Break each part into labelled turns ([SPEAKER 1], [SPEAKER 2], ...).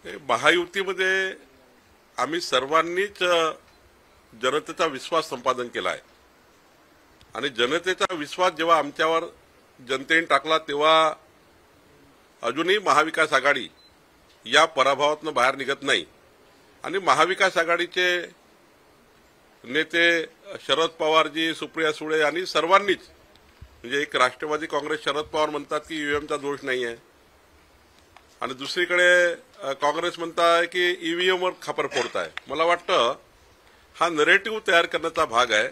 [SPEAKER 1] महायुतीमध्ये आम्ही सर्वांनीच जनतेचा विश्वास संपादन केला आहे आणि जनतेचा विश्वास जेव्हा आमच्यावर जनतेने टाकला तेव्हा अजूनही महाविकास आघाडी या पराभवातून बाहेर निघत नाही आणि महाविकास आघाडीचे नेते शरद पवारजी, सुप्रिया सुळे आणि सर्वांनीच म्हणजे एक राष्ट्रवादी काँग्रेस शरद पवार म्हणतात की ईव्हीएमचा दोष नाही आहे आणि दुसरीकडे काँग्रेस म्हणताय की ईव्हीएमवर खापर फोडताय। मला वाटतं हा नरेटिव्ह तयार करण्याचा भाग आहे।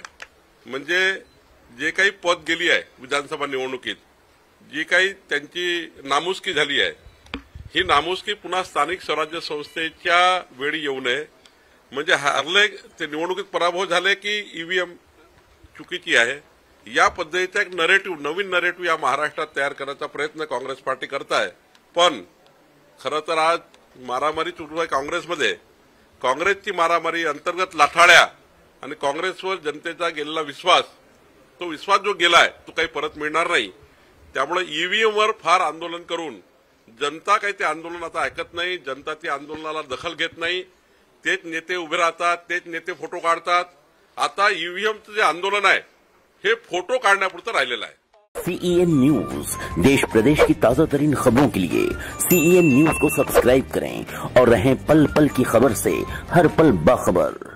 [SPEAKER 1] म्हणजे जे काही पद गेली आहे विधानसभा निवडणुकीत, जी काही त्यांची नामुष्की झाली आहे, ही नामुष्की पुन्हा स्थानिक स्वराज्य संस्थेच्या वेळी येऊ नये। म्हणजे हारले ते निवडणुकीत पराभव झाले की ईव्हीएम चुकीची आहे, या पद्धतीचा एक नरेटिव्ह, नवीन नरेटिव्ह या महाराष्ट्रात तयार करण्याचा प्रयत्न काँग्रेस पार्टी करत आहे। पण खरं तर आज मारामारी सुरू आहे काँग्रेसमध्ये। काँग्रेसची मारामारी, अंतर्गत लाठाळ्या आणि काँग्रेसवर जनतेचा गेलेला विश्वास, तो विश्वास जो गेलाय तो काही परत मिळणार नाही। त्यामुळे ईव्हीएमवर फार आंदोलन करून जनता काही ते आंदोलन आता ऐकत नाही, जनता त्या आंदोलनाला दखल घेत नाही। तेच नेते उभे राहतात, तेच नेते फोटो काढतात। आता ईव्हीएमचं जे आंदोलन आहे हे फोटो काढण्यापुरतं राहिलेलं आहे।
[SPEAKER 2] CEN न्यूज, देश प्रदेश की ताजा तरीन खबरों के लिए CEN न्यूज को सब्सक्राइब करें और रहें पल पल की खबर से हर पल बाखबर।